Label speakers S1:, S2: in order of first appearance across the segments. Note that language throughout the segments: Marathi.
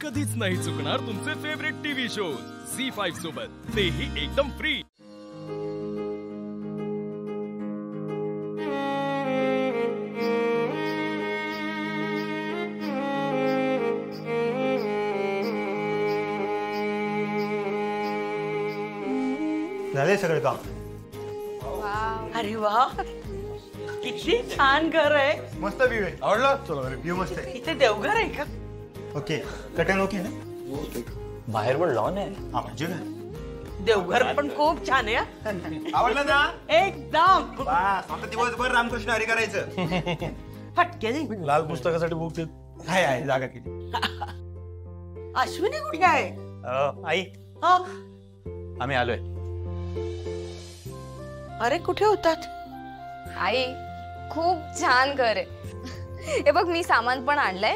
S1: कधीच नाही चुकणार तुमचे फेवरेट टीव्ही शोज झी5 सोबत, तेही एकदम फ्री।
S2: झाले सगळे काम?
S3: अरे वा, किती छान घर आहे।
S2: मस्त व्ह्यू आहे, आवडलं? चला व्ह्यू मस्त आहे।
S3: इथे देवघर आहे का?
S2: ओके, कटन ओके ना?
S4: बाहेर पण लॉन आहे।
S2: हा म्हणजे काय?
S3: देवघर पण खूप छान आहे।
S2: आवडलं ना?
S3: एकदम
S2: बस, आता दिवसभर रामकृष्ण हरी करायचं।
S3: फटके दे।
S4: लाल पुस्तकासाठी बुक देत
S2: आहे जागा किती?
S3: अश्विनी कुठे आहे?
S4: आई
S3: हा?
S4: आम्ही आलोय।
S3: अरे कुठे होतात?
S5: आई खूप छान घर आहे। हे बघ मी सामान पण आणलंय।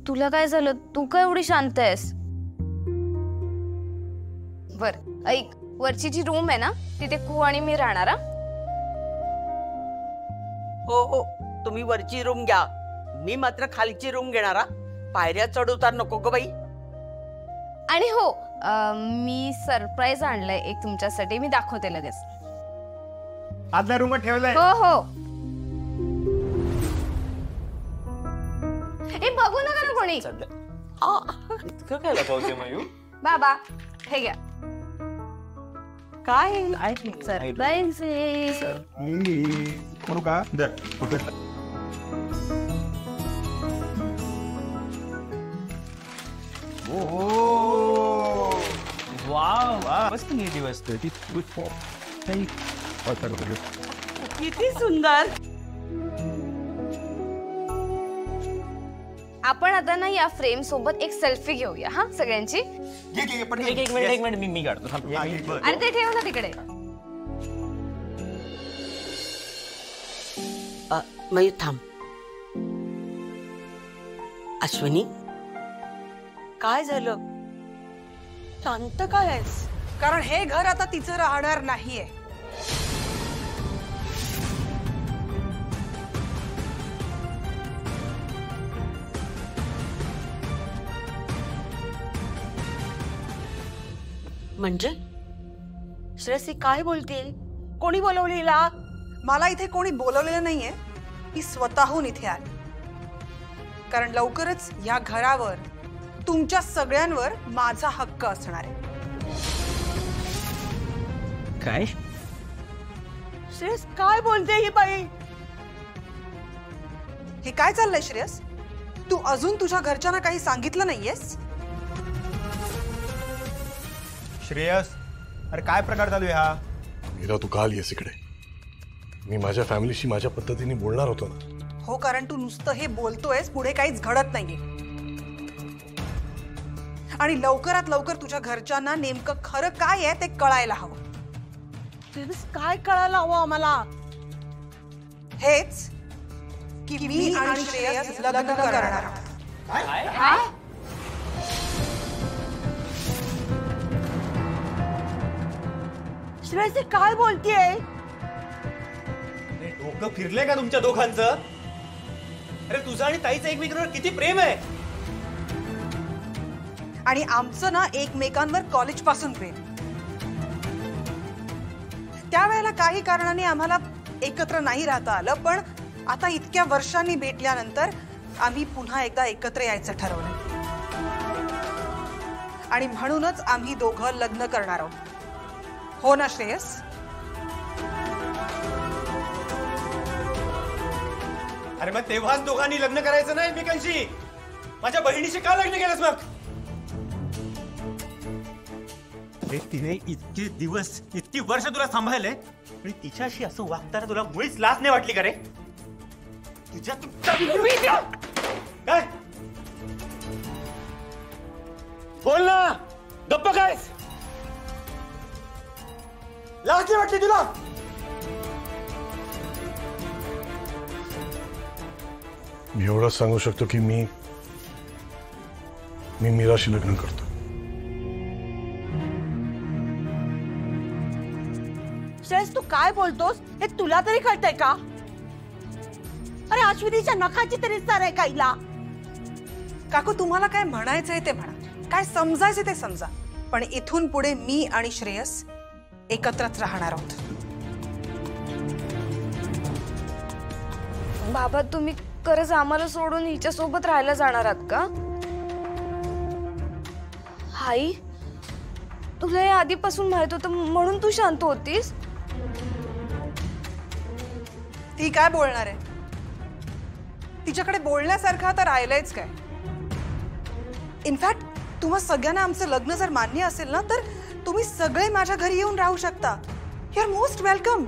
S5: तुला काय झालं? तू काय एवढी शांत आहेस? बर ऐक, वरची जी रूम आहे ना तिथे कू आणि मी राहणार।
S3: हो हो, तुम्ही वरची रूम घ्या, मी मात्र खालची रूम घेणार। पायऱ्या चढ उतार नको ग बाई।
S5: आणि हो मी सरप्राईज आणलंय एक तुमच्यासाठी, मी दाखवते लगेच।
S2: आतल्या रूमात ठेवलंय?
S5: हो हो। ए बघू नका ना कोणी।
S4: इतकं काय लपवते मयू?
S5: बाबा हे घ्या।
S3: काय
S5: सरप्राईज आहे।
S2: करू का? दर
S4: वाव, मस्त नीट वस्तू आहे ती।
S3: किती सुंदर।
S5: आपण आता ना या फ्रेम सोबत एक सेल्फी घेऊया हा सगळ्यांची।
S4: एक मिनिट मी काढतो।
S5: अरे ते ठेव ना तिकडे।
S3: मयूर थांब। अश्विनी काय झालं? शांत काय आहेस?
S6: कारण हे घर आता तिचं राहणार नाहीये।
S3: म्हणजे श्रेयसी काय बोलते? कोणी बोलवलेला?
S6: मला इथे कोणी बोलवलेलं नाहीये, मी स्वतःहून इथे आले। कारण लवकरच या घरावर तुमच्या सगळ्यांवर माझा हक्क असणार आहे।
S4: काय?
S3: श्रेयस काय बोलते ही बाई?
S6: हे काय चाललंय श्रेयस? तू अजून तुझ्या घरच्यांना काही सांगितलं नाहीयेस?
S2: श्रेयस, अरे काय प्रकार चालू आहे हा?
S7: मीरा तू का आलीयस इकडे? मी माझ्या फॅमिलीशी माझ्या पद्धतीने बोलणार होतो ना।
S6: हो, कारण तू नुसतं हे बोलतोयस, पुढे काहीच घडत नाहीये। आणि लवकरात लवकर तुझ्या घरच्यांना नेमकं खरं काय आहे ते कळायला हवं।
S3: श्रेयस काय कळायला हवं आम्हाला?
S6: हेच की मी आणि श्रेयस लग्न करणार आहोत।
S3: श्रेयसी काय बोलतेय?
S4: डोकं फिरलंय का तुमच्या दोघांचं? अरे तुझं आणि ताईचं एकमेकांवर किती प्रेम आहे।
S6: आणि आमचं ना एकमेकांवर कॉलेज पासून प्रेम। त्यावेळेला काही कारणाने आम्हाला एकत्र नाही राहता आलं, पण आता इतक्या वर्षांनी भेटल्यानंतर आम्ही पुन्हा एकदा एकत्र यायचं ठरवलं। आणि म्हणूनच आम्ही दोघं लग्न करणार आहोत। हो ना श्रेयस?
S4: अरे मग तेव्हाच दोघांनी लग्न करायचं नाही एकमेकांशी? माझ्या बहिणीशी का लग्न केलंस मग? तिने इतके दिवस इतकी वर्ष तुला सांभाळले आणि तिच्याशी असं वागताना तुला मुळीच लाज नाही वाटली का रे? तुझ्या काय बोल ना, गप्प कायस? लाज नाही वाटली तुला?
S7: मी एवढंच सांगू शकतो की मी मीराशी लग्न करतो।
S3: श्रेयस तू काय बोलतोस हे तुला तरी कळतंय का? अरे अश्विनीच्या नखाची तरी सर आहे काहीला।
S6: काकू तुम्हाला काय म्हणायचंय ते म्हणा, काय समजायचं ते समजा, पण इथून पुढे मी आणि श्रेयस एकत्रच राहणार आहोत.
S5: बाबा तुम्ही खरंच आम्हाला सोडून हिच्या सोबत राहायला जाणार आहात का? आई तुला हे आधीपासून माहित होतं म्हणून तू शांत होतीस?
S6: ती काय बोलणार आहे? तिच्याकडे बोलण्यासारखं तर राहिलंयच काय? इनफॅक्ट तुम्हा सगळ्यांना आमचं लग्न जर मान्य असेल ना, तर तुम्ही सगळे माझ्या घरी येऊन राहू शकता. You are most welcome.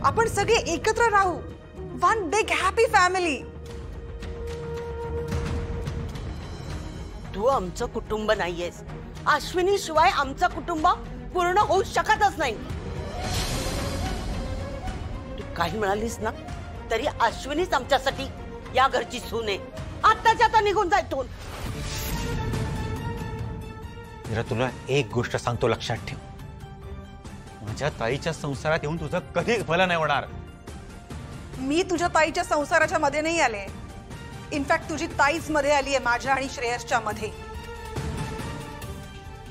S6: आपण सगळे एकत्र राहू, वन बिग हॅपी फॅमिली.
S3: तू आमचं कुटुंब नाहीयेस. अश्विनी शिवाय आमचं कुटुंब पूर्ण होऊ शकतच नाही. तू काही म्हणालीस ना तरी अश्विनीच आमच्यासाठी या घरची सून आहे. आत्ताच्या आता निघून जाय तू.
S4: मीरा तुला एक गोष्ट सांगतो, लक्षात ठेव. माझ्या ताईच्या संसारात येऊन तुझं कधीच भलं नाही होणार.
S6: मी तुझ्या ताईच्या संसाराच्या मध्ये नाही आले. इनफॅक्ट तुझी ताईच मध्ये आली आहे माझ्या आणि श्रेयसच्या मध्ये.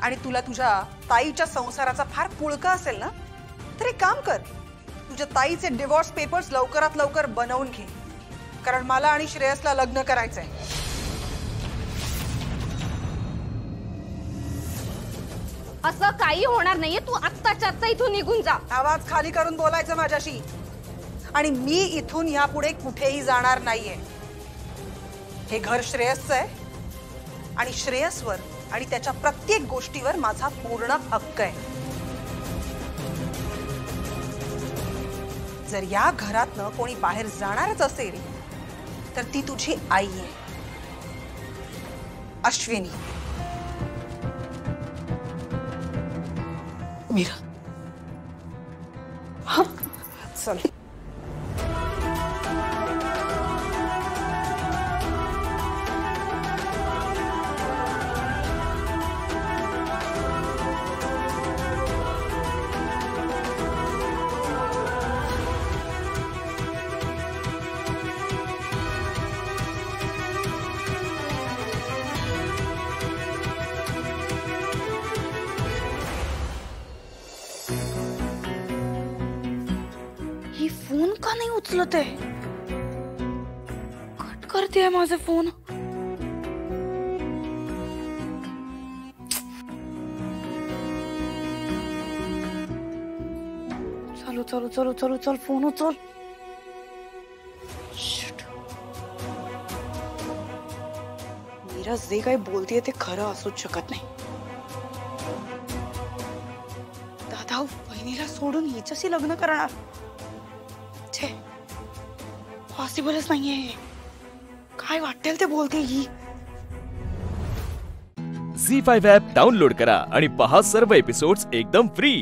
S6: आणि तुला तुझ्या ताईच्या संसाराचा फार पुळका असेल ना, तर एक काम कर, तुझ्या ताईचे डिवोर्स पेपर्स लवकरात लवकर बनवून घे, कारण मला आणि श्रेयसला लग्न करायचंय.
S5: असं काही होणार नाहीये. तू आत्ताच्या आत्ता इथून निघून जा.
S6: आवाज खाली करून बोलायचं माझ्याशी. आणि मी इथून यापुढे कुठेही जाणार नाहीये. हे घर श्रेयसचं आहे आणि श्रेयसवर आणि त्याच्या प्रत्येक गोष्टीवर माझा पूर्ण हक्क आहे. जर या घरातनं कोणी बाहेर जाणारच असेल तर ती तुझी आई आहे, अश्विनी. मीरा, चल.
S5: ही फोन का नाही उचलत आहे? कट करते माझा फोन. चलो चलो चलो चलो चल, फोन उचल.
S6: मीरा जे काही बोलतेय ते खरं असूच शकत नाही. दादा बहिणीला सोडून हिच्याशी लग्न करणार, छे, पॉसिबलच नाहीये. काय वाटेल ते बोलते ही.
S1: झी5 ॲप डाउनलोड करा आणि पहा सर्व एपिसोड्स एकदम फ्री.